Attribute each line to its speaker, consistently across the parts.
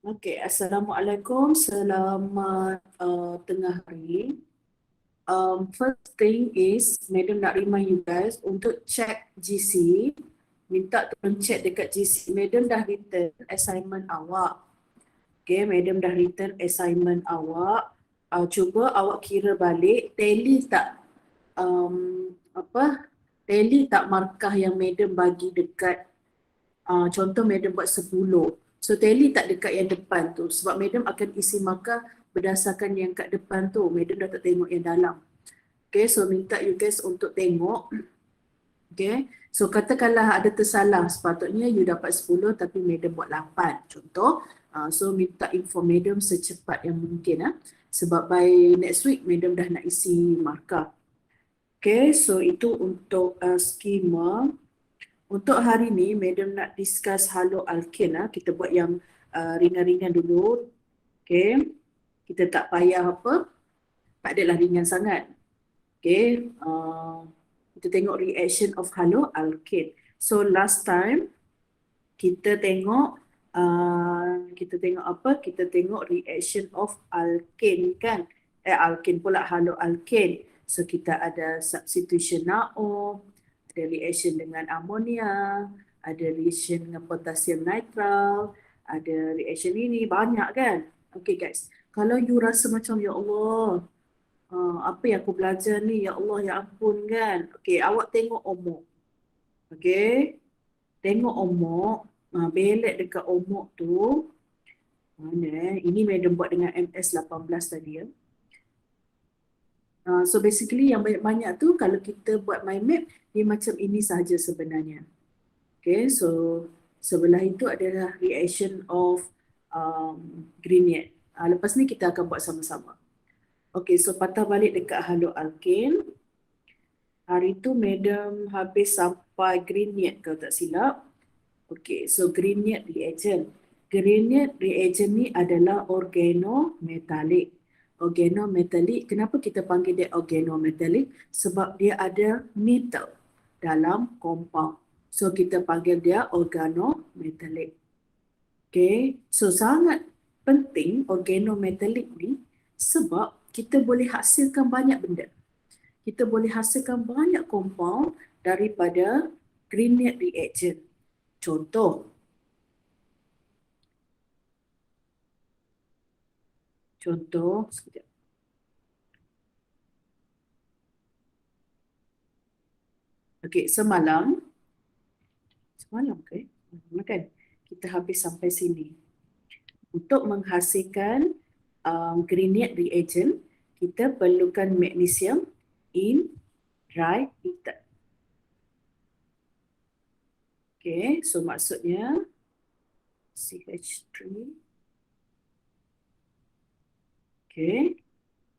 Speaker 1: Okay, Assalamualaikum. Selamat tengah hari. First thing is, Madam nak remind you guys untuk check GC. Minta tolong check dekat GC. Madam dah return assignment awak. Okay, Madam dah return assignment awak. Cuba awak kira balik, tally tak tally tak markah yang Madam bagi dekat contoh Madam buat 10. So tally tak dekat yang depan tu. Sebab Madam akan isi markah berdasarkan yang kat depan tu. Madam dah tak tengok yang dalam. Okay, so minta you guys untuk tengok. Okay, so katakanlah ada tersalah. Sepatutnya you dapat 10 tapi Madam buat 8. Contoh. So minta inform Madam secepat yang mungkin. Sebab by next week Madam dah nak isi markah. Okay, so itu untuk skema. Untuk hari ni, Madam nak discuss halo alkane. Kita buat yang ringan-ringan dulu. Okay. Kita tak payah apa. Tak adalah ringan sangat. Okay. Kita tengok reaction of halo alkane. So last time, kita tengok apa? Kita tengok reaction of alkane kan? Alkane pula, halo alkane. So kita ada substitution NaO, ada reaction dengan amonia, ada reaction dengan potassium nitral, ada reaction ini, banyak kan? Okay guys, kalau you rasa macam ya Allah, apa yang aku belajar ni, ya Allah, ya ampun kan? Okay, awak tengok omok. Okay, tengok omok, belek dekat omok tu, mana ini Madam buat dengan MS18 tadi ya. So basically yang banyak-banyak tu kalau kita buat mind map, dia macam ini sahaja sebenarnya. Okay, so sebelah itu adalah reaction of Grignard. Lepas ni kita akan buat sama-sama. Okay, so patah balik dekat halo alkane. Hari tu Madam habis sampai Grignard kalau tak silap. Okay, so Grignard reagent. Grignard reagent ni adalah organometallic. Organometallic, kenapa kita panggil dia organometallic? Sebab dia ada metal dalam compound. So kita panggil dia organometallic. Okay, so sangat penting organometallic ni sebab kita boleh hasilkan banyak benda. Kita boleh hasilkan banyak compound daripada Grignard reagent. Contoh, sekejap. Okey, semalam ke? Kan kita habis sampai sini. Untuk menghasilkan Grignard reagent, kita perlukan magnesium in dry ether. Okey, so maksudnya CH3. Okey.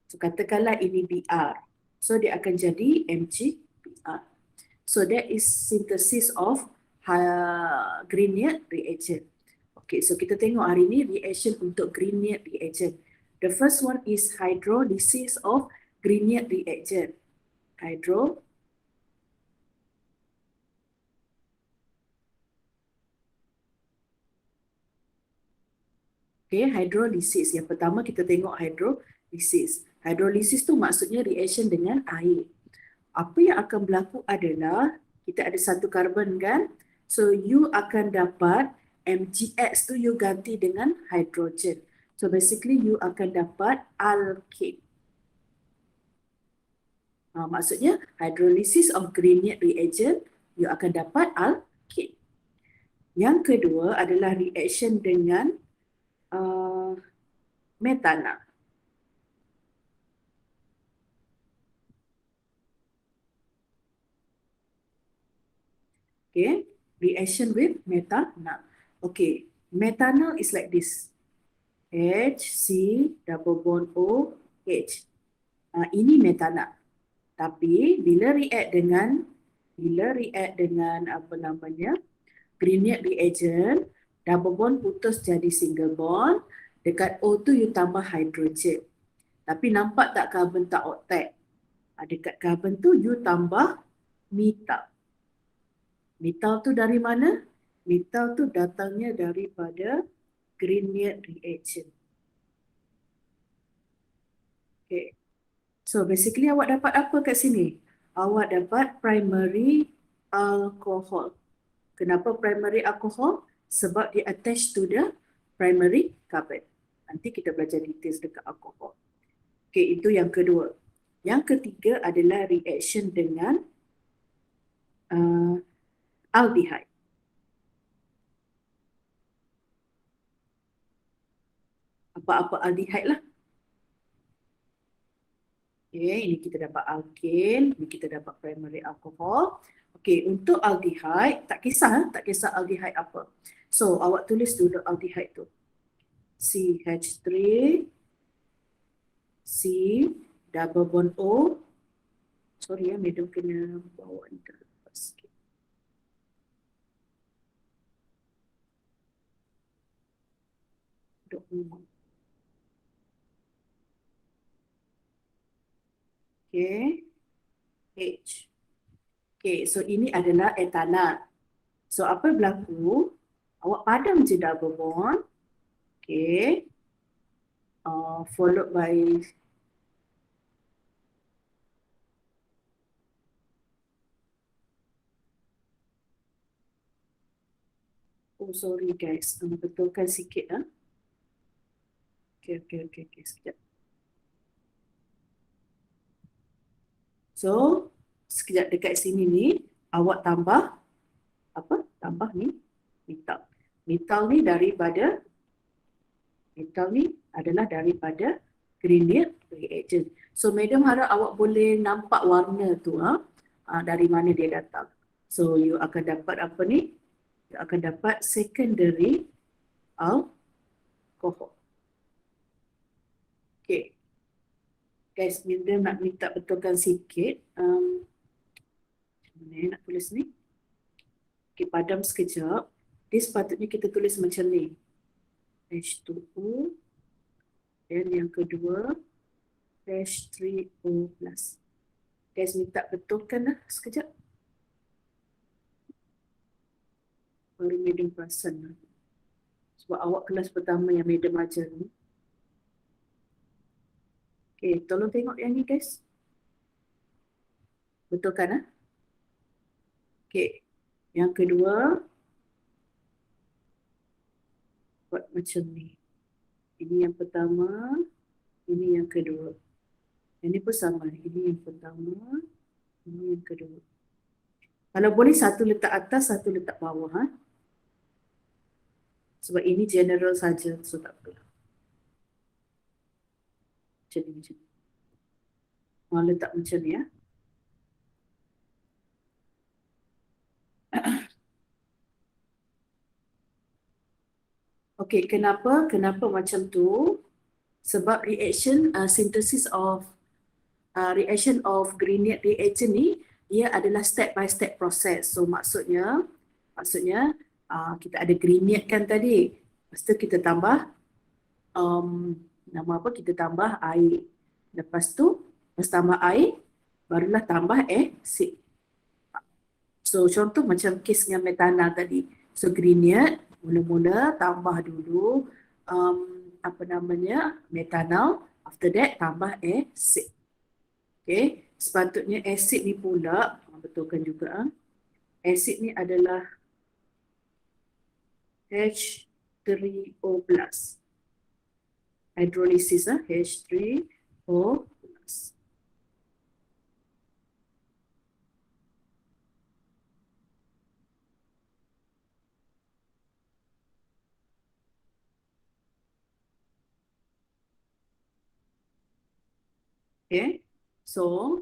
Speaker 1: So katakanlah ini Br. So dia akan jadi MgBr. So that is synthesis of Grignard reagent. Okay, so kita tengok hari ni reaction untuk Grignard reagent. The first one is hydrolysis of Grignard reagent. Okay, hydrolysis. Yang pertama kita tengok hydrolysis. Hydrolysis tu maksudnya reaction dengan air. Apa yang akan berlaku adalah kita ada satu karbon kan? So you akan dapat MgX tu you ganti dengan hydrogen. So basically you akan dapat alkane. Maksudnya hydrolysis of Grignard reagent you akan dapat alkane. Yang kedua adalah reaction dengan methanol. Okay, reaction with methanol. Okay, methanol is like this. HC double bond OH. Ini methanol. Tapi bila react dengan apa namanya? Grignard reagent, double bond putus jadi single bond. Dekat O tu you tambah hydrogen. Tapi nampak tak carbon tak octet? Dekat carbon tu you tambah metal. Metal tu dari mana? Metal tu datangnya daripada Grignard reaction. Okay. So basically awak dapat apa kat sini? Awak dapat primary alcohol. Kenapa primary alcohol? Sebab dia attached to the primary carbon. Nanti kita belajar details dekat alkohol. Okay, itu yang kedua. Yang ketiga adalah reaction dengan aldehyde. Apa-apa aldehyde lah. Okay, ini kita dapat alkane, ini kita dapat primary alcohol. Okay, untuk aldehyde, tak kisah aldehyde apa. So, awak tulis dulu aldehyde tu. CH3, C, double bond O. Sorry ya, madam kena bawa ni terlepas sikit. Okay, H. Okay, so ini adalah etanol. So apa berlaku? Awak padam je double bond. Okay. Followed by oh sorry guys, betulkan sikit ah. Okay, sekejap. So, sekejap dekat sini ni awak tambah apa? Tambah ni metal. Metal ni adalah daripada Grignard reagent. So, madam harap awak boleh nampak warna tu dari mana dia datang. So, you akan dapat apa ni? You akan dapat secondary alcohol. Okay. Guys, madam nak minta betulkan sikit. Mana nak tulis ni? Okay, padam sekejap. Dia sepatutnya kita tulis macam ni. H2O. Dan yang kedua, H3O+. Guys, minta betulkan lah sekejap. Baru madam perasan lah. Sebab awak kelas pertama yang madam ajar ni. Okay, tolong tengok yang ni guys. Betulkan lah. Okay, yang kedua, buat macam ni. Ini yang pertama, ini yang kedua. Yang ni pun sama. Ini yang pertama, ini yang kedua. Kalau boleh satu letak atas, satu letak bawah. Sebab ini general saja, so tak apa. Macam ni. Letak macam ni ya. Okey, kenapa macam tu? Sebab reaction synthesis of reaction of Grignard reagent ni dia adalah step by step process. So maksudnya kita ada Grignard kan tadi. Lepas tu kita tambah nama apa? Kita tambah air. Lepas tambah air barulah tambah acid. So contoh macam kes dengan metanol tadi. So Grignard mula-mula tambah dulu metanol, after that tambah acid. Okay, sepatutnya acid ni pula betulkan juga. Acid ni adalah H3O+. Hydrolysis H3O+. Okay, so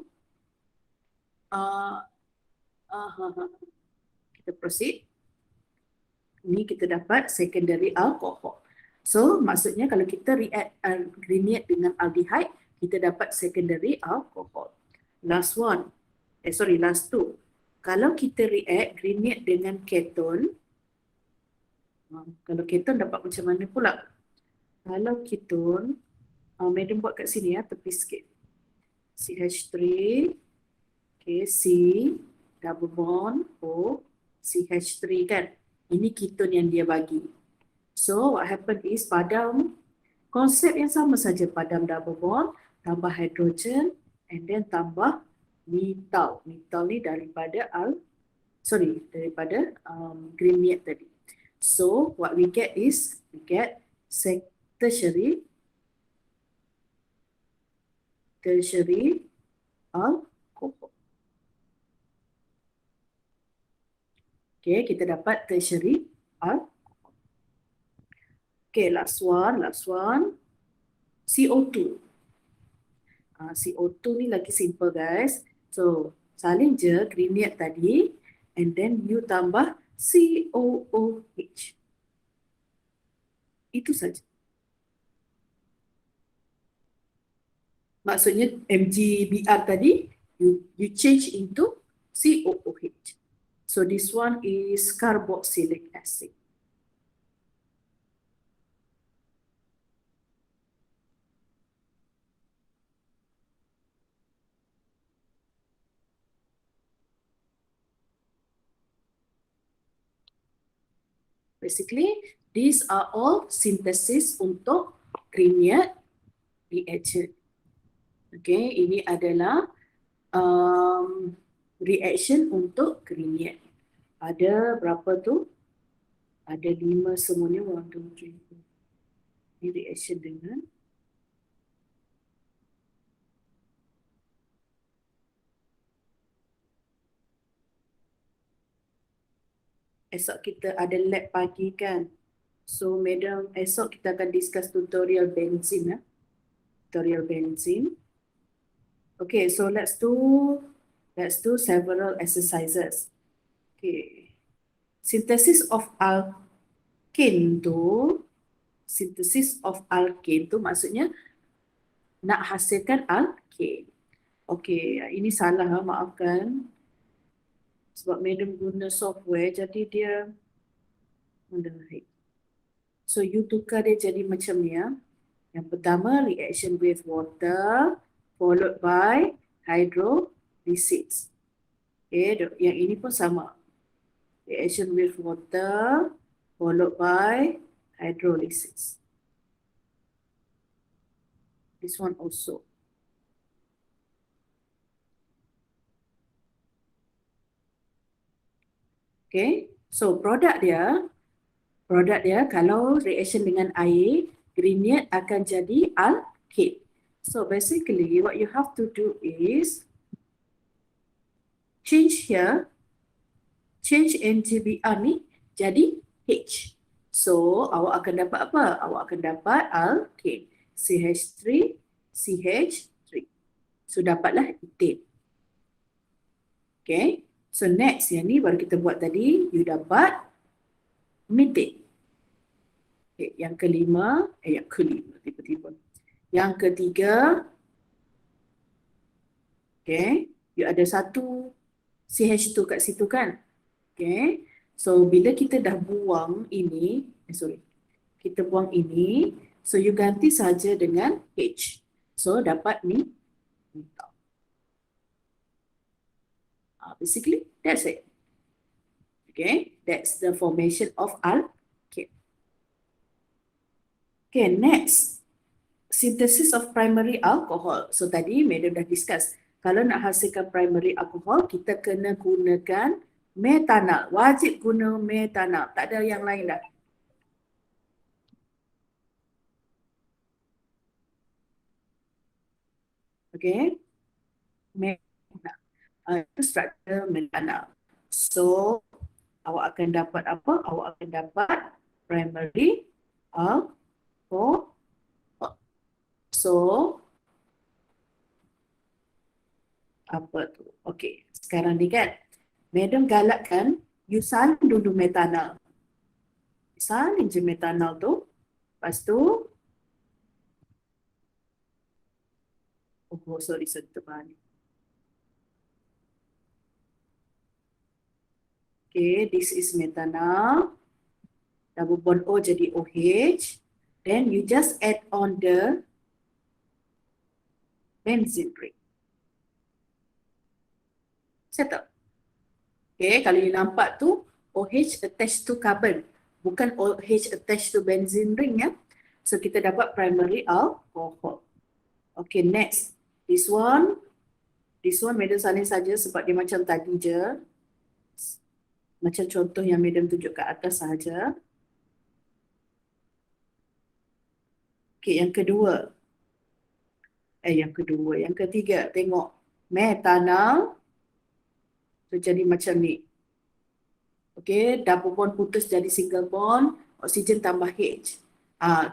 Speaker 1: kita proceed. Ini kita dapat secondary alcohol. So maksudnya kalau kita react Grignard dengan aldehyde, kita dapat secondary alcohol. Last two. Kalau kita react Grignard dengan keton, kalau keton dapat macam mana pula? Kalau keton, madam buat kat sini ya, tepi sikit. CH3, okay, C, double bond, O, CH3 kan. Ini keton yang dia bagi. So what happened is padam, konsep yang sama saja, padam double bond, tambah hidrogen, and then tambah metal. Metal ni daripada daripada greenate tadi. So what we get is, we get tertiary alcohol. Okay, kita dapat tertiary alcohol. Okay, last one, CO2. CO2 ni lagi simple guys. So, salin je greenate tadi, and then you tambah COOH. Itu saja. Maksudnya MgBr tadi, you change into COOH. So this one is carboxylic acid. Basically, these are all synthesis untuk greenate reagent. Okay, ini adalah reaction untuk greenate. Ada berapa tu? Ada 5 semuanya. 1, 2, 3. Ini reaction dengan esok kita ada lab pagi kan. So madam, esok kita akan discuss tutorial benzene. Tutorial benzene. Okay, so let's do several exercises. Okay. Synthesis of alkane tu maksudnya nak hasilkan alkane. Okay, ini salah, maafkan. Sebab madam guna software jadi dia mendengar. So you tukar dia jadi macam ni ya. Yang pertama reaction with water followed by hydrolysis. Okay, yang ini pun sama. Reaction with water followed by hydrolysis. This one also. Okay, so produk dia kalau reaction dengan air, greenate akan jadi alkane. So basically what you have to do is change NGBr ni jadi H. So awak akan dapat apa? Awak akan dapat alkane. CH3, CH3. So dapatlah ethane. Okay. So next yang ni baru kita buat tadi, you dapat methane. Okay. Yang kelima tiba-tiba. Yang ketiga, okay, you ada satu CH2 kat situ kan? Okay. So bila kita dah buang ini, kita buang ini, so you ganti saja dengan H. So dapat ni metal. Basically, that's it. Okay, that's the formation of alkane. Okay, next, synthesis of primary alcohol. So tadi madam dah discuss, kalau nak hasilkan primary alcohol, kita kena gunakan metanol. Wajib guna metanol, tak ada yang lain dah. Okay, itu struktur metanol. So awak akan dapat apa? Awak akan dapat primary alcohol. So apa tu? Okay, sekarang ni kan, madam galakkan you salin dulu metanol. Salin je metanol tu. Lepas tu, terbalik. Okay, this is metanol. Double bond O jadi OH. Then you just add on the benzene ring. Settle. Okay, kalau you nampak tu, OH attached to carbon. bukan OH attached to benzene ring ya. So kita dapat primary alcohol. Okay, next. This one madam salin saja sebab dia macam tadi je. Macam contoh yang madam tunjuk kat atas saja. Okay, yang ketiga, tengok metanal. So jadi macam ni. Okay, double bond putus jadi single bond, oksigen tambah H.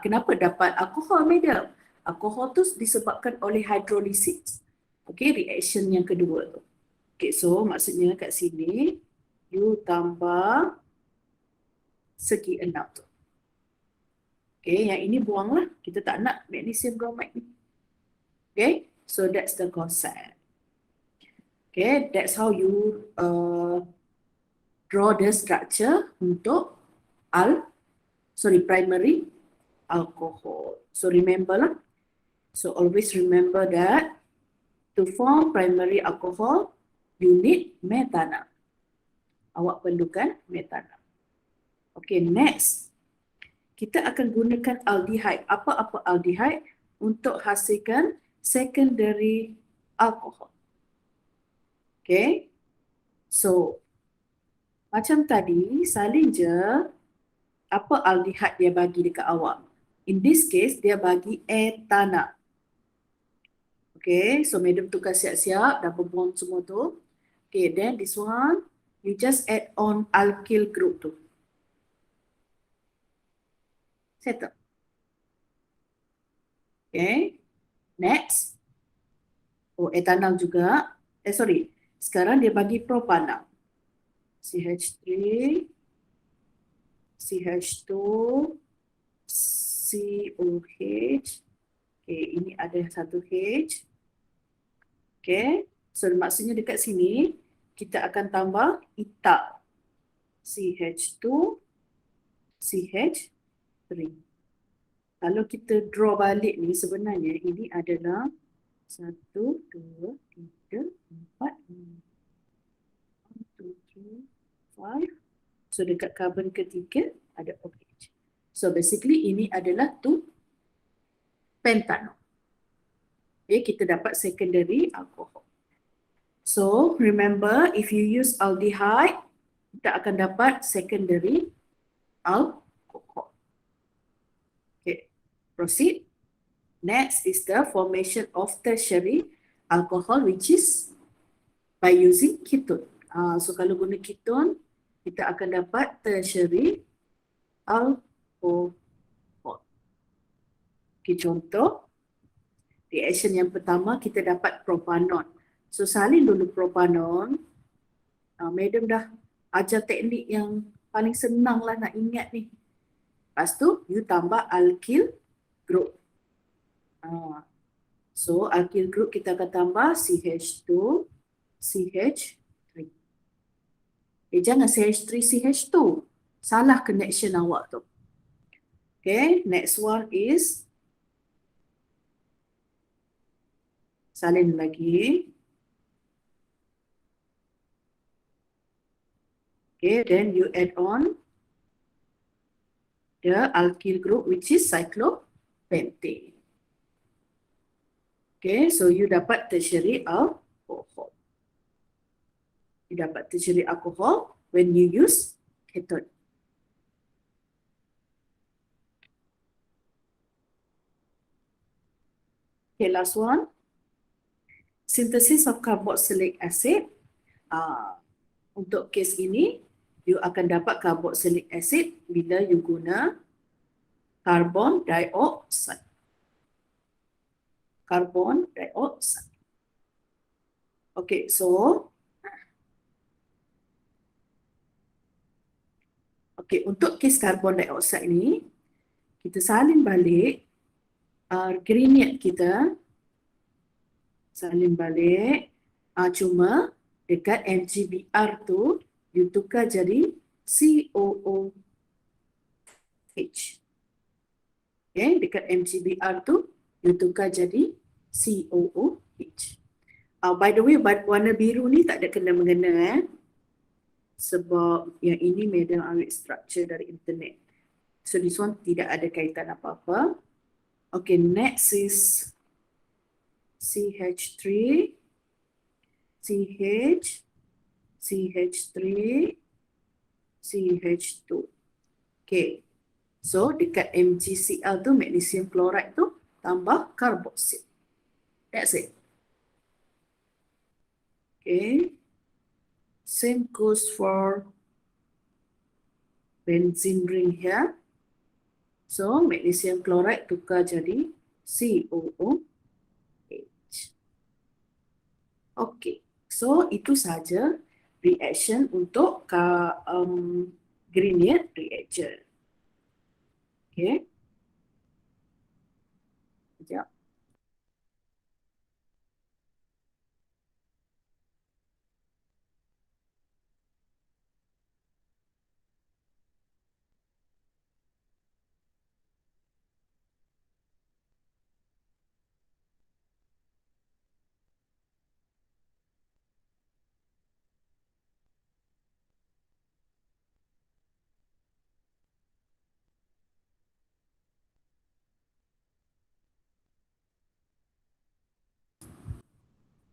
Speaker 1: Kenapa dapat alkohol, madam? Alkohol tu disebabkan oleh hydrolysis. Okay, reaction yang kedua tu. Okay, so maksudnya kat sini, you tambah segi 6 tu. Okay, yang ini buanglah. Kita tak nak magnesium bromide ni. Okay, so that's the concept. Okay, that's how you draw the structure untuk primary alcohol. So remember lah. So always remember that to form primary alcohol, you need methanol. Awak perlukan methanol. Okay, next. Kita akan gunakan aldehyde. Apa-apa aldehyde untuk hasilkan secondary alcohol. Okay. So, macam tadi, salin je apa aldehyde dia bagi dekat awak. In this case, dia bagi ethanol. Okay, so madam tukar siap-siap, double bond semua tu. Okay, then this one, you just add on alkyl group tu. Settle. Okay, next. Oh, ethanol juga. Sekarang dia bagi propanol. CH3, CH2, COH. Okay, ini ada satu H. Okay, so maksudnya dekat sini kita akan tambah etal. CH2, CH3. Kalau kita draw balik ni sebenarnya ini adalah 1, 2, 3, 4, 1, 2, 3, 5. So dekat carbon ketiga ada OH. So basically ini adalah 2 pentanol. Okay, kita dapat secondary alcohol. So remember, if you use aldehyde, kita akan dapat secondary alcohol. Okay, proceed. Next is the formation of tertiary alcohol, which is by using ketone. So kalau guna ketone, kita akan dapat tertiary alcohol. Okay, contoh. Reaction yang pertama kita dapat propanon. So salin dulu propanon. Madam dah ajar teknik yang paling senang lah nak ingat ni. Lepas tu you tambah alkyl group. So alkyl group kita akan tambah CH2, CH3. Jangan CH3, CH2. Salah connection awak tu. Okay, next one is salin lagi. Okay, then you add on the alkyl group, which is cyclopentane. Okay, so you dapat tertiary alcohol. You dapat tertiary alcohol when you use ketone. Okay, last one. Synthesis of carboxylic acid. Untuk kes ini, you akan dapat carboxylic acid bila you guna carbon dioxide. Carbon dioxide. Okay, so untuk kes carbon dioxide ni, kita salin balik gradient kita. Salin balik. Cuma dekat MgBr tu, you tukar jadi COOH. Okay, dekat MgBr tu, you tukar jadi COOH. By the way, warna biru ni tak ada kena-mengena. sebab yang ini medium awet structure dari internet. So this one tidak ada kaitan apa-apa. Okay, next is CH3, CH, CH3, CH2. Okay, so dekat MgCl tu, magnesium chloride tu, tambah karboksil. That's it. Okay, same goes for benzene ring here. So magnesium chloride tukar jadi COOH. Okay, so itu saja reaction untuk Grignard reaction. Okay, sekejap.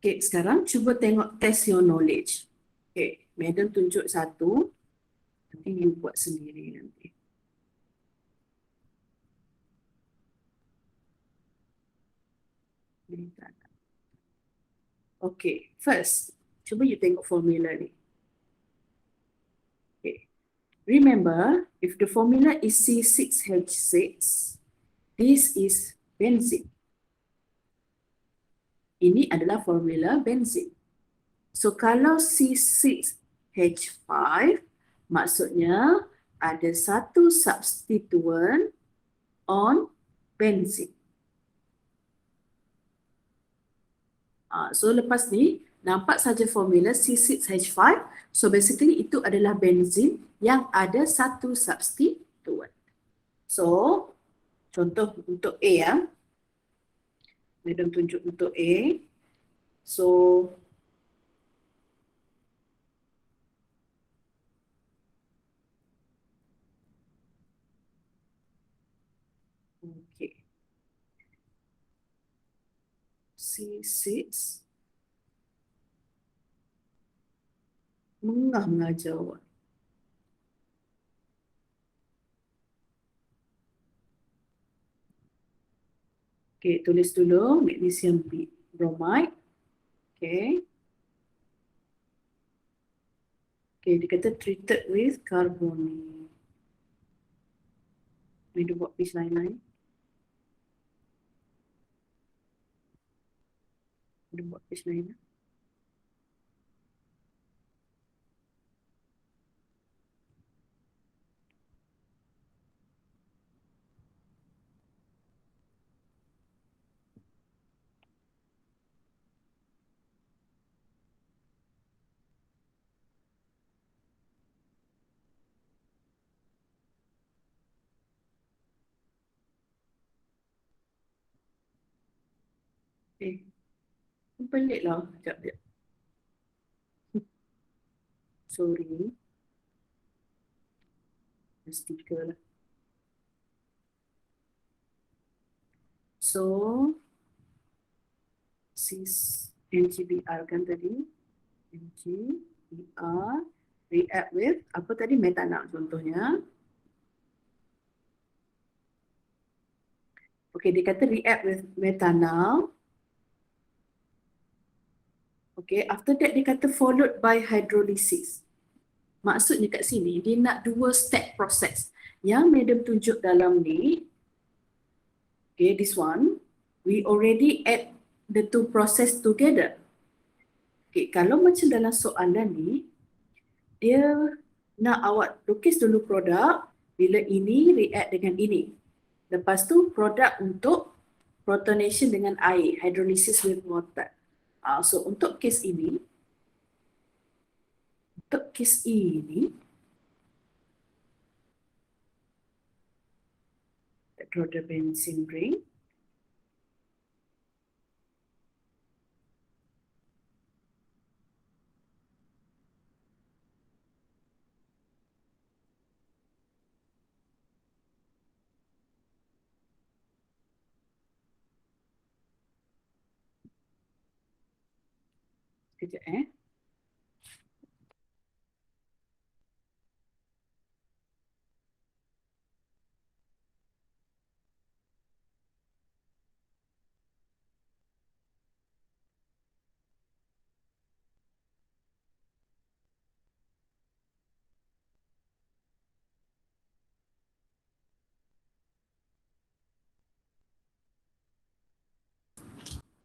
Speaker 1: Okay, sekarang cuba tengok test your knowledge. Okay, Madam tunjuk satu, nanti you buat sendiri nanti. Okay, first, cuba you tengok formula ni. Okay, remember, if the formula is C6H6, this is benzene. Ini adalah formula benzene. So kalau C6H5, maksudnya ada satu substituent on benzene. So lepas ni, nampak saja formula C6H5. So basically itu adalah benzene yang ada satu substituent. So, contoh untuk A ya. Madam tunjuk untuk A. So, okay. C6 mengajar awak. Okay, tulis dulu magnesium bromide. Okay. Okay, dia kata treated with carbonate. Dia buat page lain-lain. Dia buat page lain. Pelik lah. Sekejap. Sorry. Stiker lah. So, cis NGBr kan tadi. NGBr react with apa tadi, metanol contohnya. Okay, dia kata react with metanol. Okay, after that dia kata followed by hydrolysis. Maksudnya kat sini dia nak dua step proses. Yang Madam tunjuk dalam ni, okay, this one, we already add the two process together. Okay, kalau macam dalam soalan ni, dia nak awak lukis dulu produk, bila ini react dengan ini. Lepas tu produk untuk protonation dengan air, hydrolysis with water. So untuk kes ini, draw the benzene ring. Kejap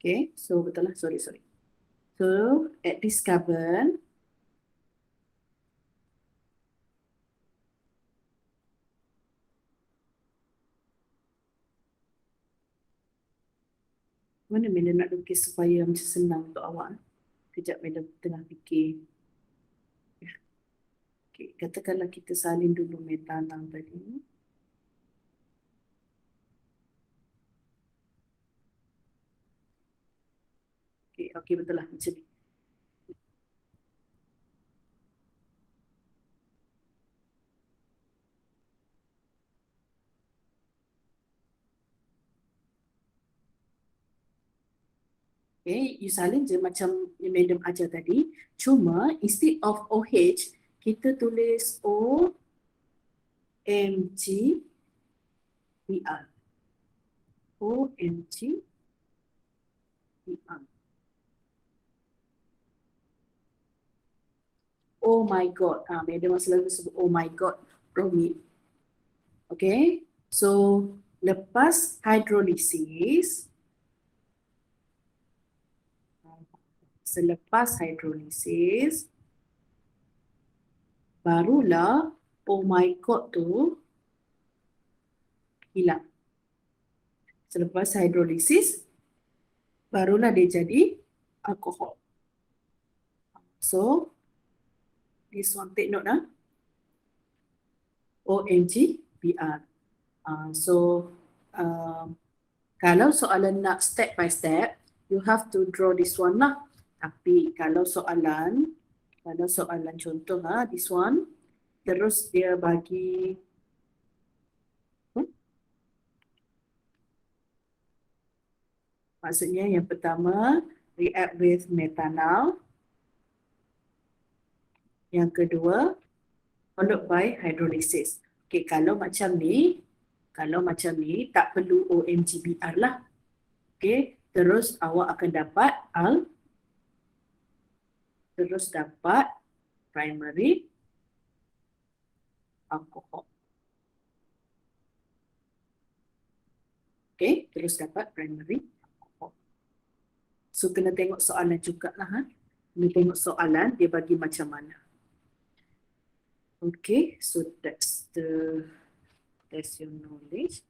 Speaker 1: Okay, so betul lah, sorry. So at this carbon, mana Madam nak lukis supaya macam senang untuk awak? Kejap Madam tengah fikir. Okay, katakanlah kita salin dulu metanang tadi. Okay, betul lah macam ni. Okay, you salin je macam yang Madam ajar tadi. Cuma instead of OH, kita tulis OMGBR. OMGBR. Oh my God. Madam selalu sebut oh my God bromide. Okay, so lepas hidrolisis, selepas hidrolisis, barulah oh my God tu hilang. Selepas hidrolisis, barulah dia jadi alkohol. So, this one take note OMGBR. So, kalau soalan nak step by step, you have to draw this one lah. Tapi kalau soalan contoh this one, terus dia bagi maksudnya yang pertama react with methanol, yang kedua followed by hydrolysis. Okay, kalau macam ni tak perlu OMGBR lah. Okay, terus awak akan dapat primary alcohol. Okay, terus dapat primary alcohol. So kena tengok soalan jugalah. Kena tengok soalan dia bagi macam mana. Okay, so that's your knowledge.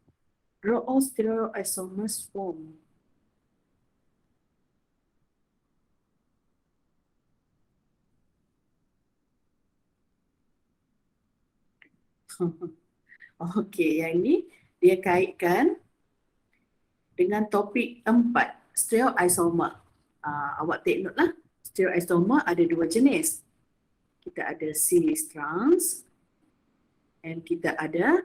Speaker 1: Draw all stereoisomers form. Okay, yang ini dia kaitkan dengan topik 4, stereoisomer. Awak take note lah, stereoisomer ada 2 jenis. Kita ada cis trans and kita ada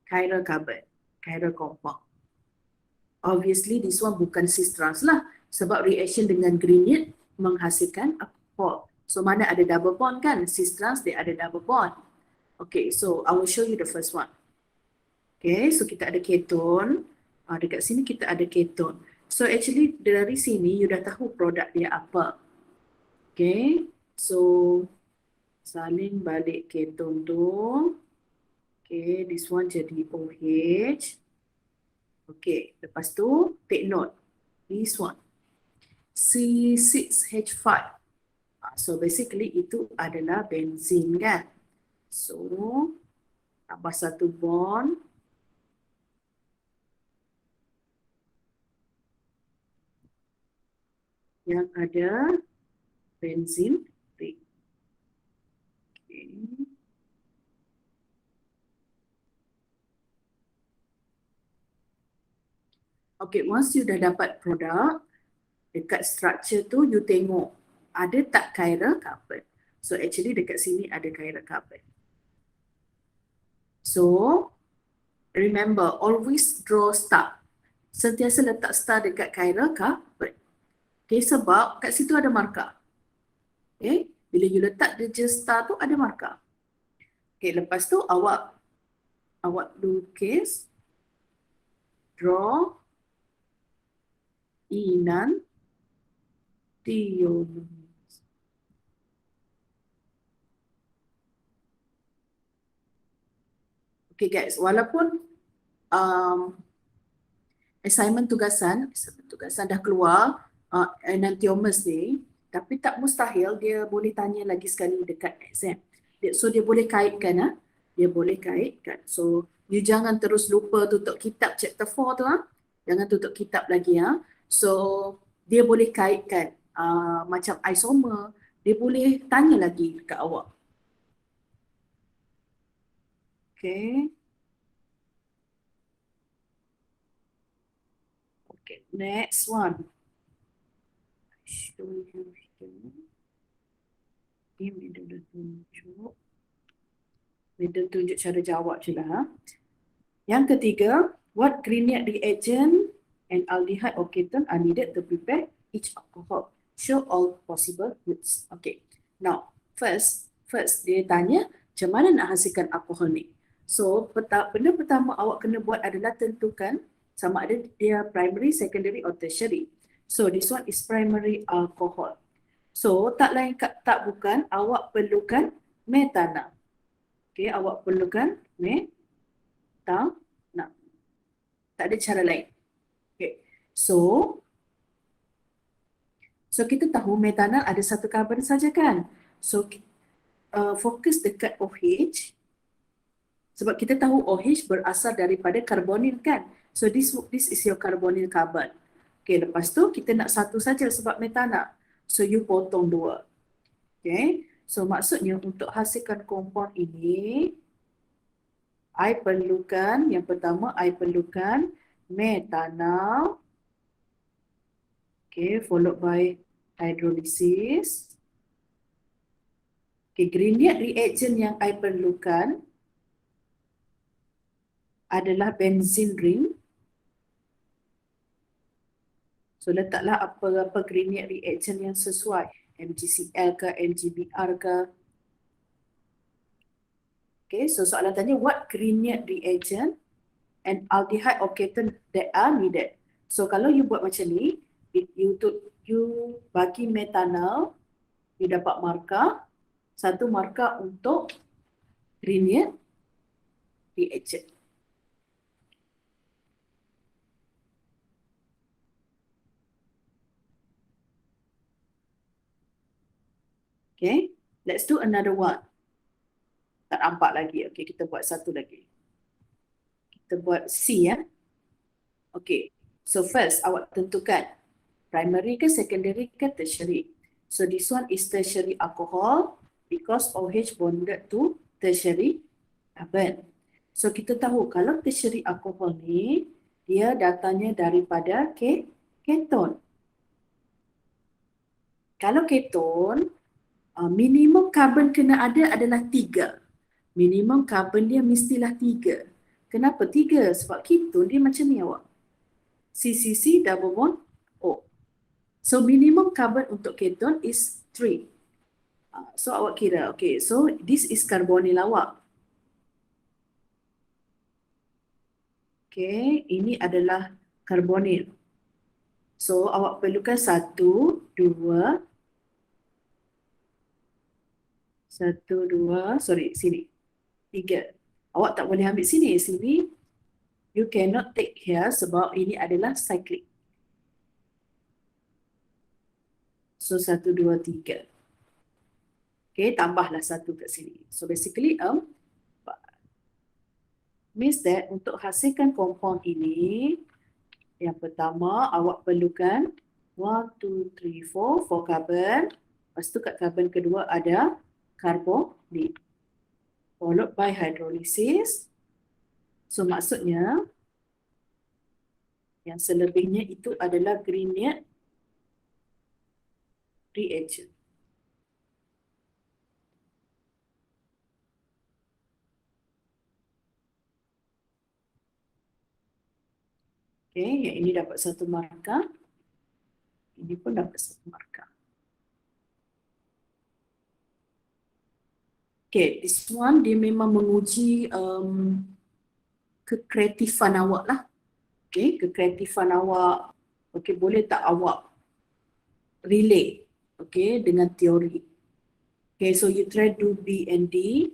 Speaker 1: chiral carbon, chiral compound. Obviously this one bukan cis trans lah sebab reaction dengan Grignard menghasilkan alcohol. So mana ada double bond kan? Cis trans dia ada double bond. Okay, so I will show you the first one. Okay, so kita ada keton. Dekat sini kita ada keton. So actually dari sini you dah tahu produk dia apa. Okay, so salin balik keton tu. Okay, this one jadi OH. Okay, lepas tu take note. This one. C6H5. So basically itu adalah benzin kan. So tambah satu bond. Yang ada benzin ring. Okay. Okay, once you dah dapat produk, dekat structure tu you tengok ada tak chiral carbon. So actually dekat sini ada chiral carbon. So remember, always draw star. Sentiasa letak star dekat chiral carbon. Okay, sebab kat situ ada markah. Okay, bila you letak register tu ada markah. Okay, lepas tu awak lukis, draw, inantium. Okay guys, walaupun um, assignment tugasan dah keluar enantiomers ni, tapi tak mustahil dia boleh tanya lagi sekali dekat exam. So dia boleh kaitkan dia boleh kaitkan. So you jangan terus lupa tutup kitab chapter 4 tu Jangan tutup kitab lagi So dia boleh kaitkan macam isomer, dia boleh tanya lagi dekat awak. Okay. Okay, next one. Show you here. Ini dia tunjuk. Dia tunjuk cara jawab je lah. Yang ketiga, what Grignard reagent and aldehyde or ketone are needed to prepare each alcohol? Show all possible routes. Okay. Now, first dia tanya macam mana nak hasilkan alkohol ni. So, benda pertama awak kena buat adalah tentukan sama ada dia primary, secondary or tertiary. So, this one is primary alcohol. So, tak lain tak bukan awak perlukan metana. Okay, awak perlukan metana. Tak ada cara lain. Okay. So kita tahu metanal ada satu karbon saja kan. So fokus dekat OH sebab kita tahu OH berasal daripada karbonil kan. So this is your carbonyl carbon. Okay, lepas tu kita nak satu saja sebab metanal. So you potong dua. Okay. So maksudnya untuk hasilkan kompon ini I perlukan, yang pertama I perlukan metanal. Okay, followed by hydrolysis. Okay, Grignard reagent yang I perlukan adalah benzene ring. So letaklah apa-apa Grignard reagent yang sesuai. MgCl ke, MgBr ke. Okay, so soalan tanya, what Grignard reagent and aldehyde or ketone that are needed? So kalau you buat macam ni, you bagi metanal, you dapat markah. Satu markah untuk Grignard reagent. Okay, let's do another one. Tak nampak lagi. Okay, kita buat satu lagi. Kita buat C ya. Okay, so first awak tentukan primary ke secondary ke tertiary. So this one is tertiary alcohol because OH bonded to tertiary carbon. So kita tahu kalau tertiary alcohol ni dia datangnya daripada keton. Kalau keton minimum karbon kena ada adalah 3. Minimum karbon dia mestilah 3. Kenapa 3? Sebab keton dia macam ni awak. CCC double bond O. So minimum carbon untuk keton is 3. So awak kira, okay, so this is carbonyl awak. Okay, ini adalah carbonyl. So awak perlukan 1, 2, sorry, sini. 3. Awak tak boleh ambil sini. Sini, you cannot take here sebab ini adalah cyclic. So 1, 2, 3. Okay, tambahlah 1 kat sini. So basically, means that untuk hasilkan kompon ini, yang pertama awak perlukan 1, 2, 3, 4 carbon. Lepas tu kat carbon kedua ada carbonate. Followed by hydrolysis. So maksudnya yang selebihnya itu adalah Grignard reagent. Okay, yang ini dapat 1 markah. Ini pun dapat 1 markah. Okay, this one dia memang menguji kekreatifan awak lah. Okay, kekreatifan awak. Okay, boleh tak awak relate, okay, dengan teori. Okay, so you try do B and D.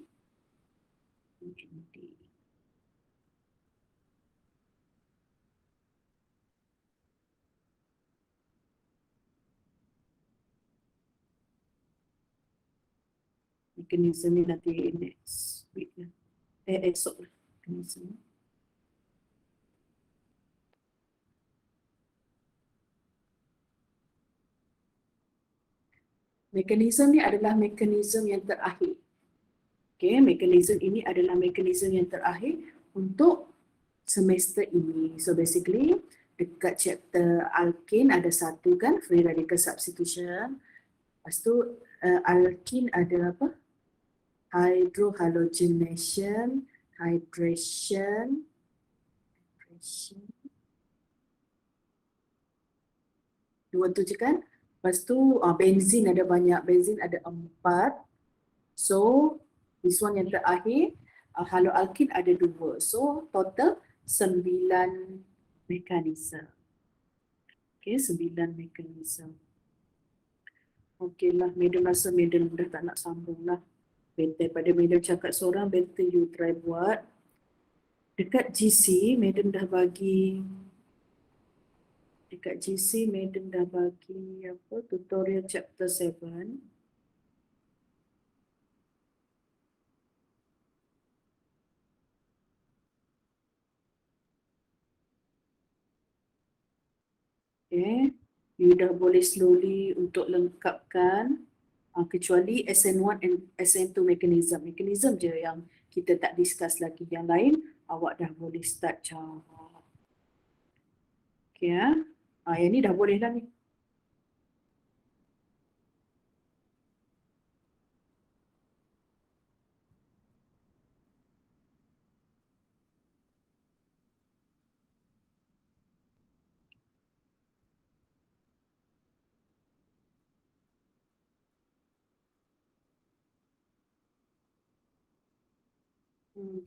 Speaker 1: Mekanisme ni nanti next week lah. Esok lah. Mekanisme. Mekanisme ni adalah mekanisme yang terakhir. Okay, mekanisme ini adalah mekanisme yang terakhir untuk semester ini. So basically, dekat chapter alkene ada 1 kan, free radical substitution. Lepas tu alkene ada apa? Hydrohalogenation, hydration. Dua tu je kan? Lepas tu benzin ada banyak, benzin ada 4. So this one yang terakhir, haloalkin ada 2. So total 9 mekanisme. Okay, 9 mekanisme. Okey lah, madam rasa madam dah tak nak sambung lah. Better pada madam cakap seorang, better you try buat. Dekat GC, madam dah bagi apa, tutorial chapter 7. Okay, you dah boleh slowly untuk lengkapkan, kecuali SN1 and SN2 mekanisme. Mekanisme je yang kita tak discuss lagi. Yang lain, awak dah boleh start jawab. Okay, yang ni dah boleh lah ni.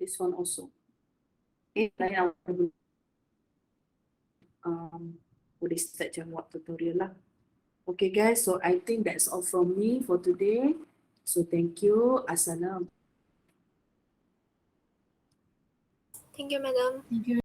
Speaker 1: This one also. Lain awak boleh start jawab tutorial lah. Okay guys, so I think that's all from me for today. So thank you. Assalam.
Speaker 2: Thank you, madam.
Speaker 3: Thank you.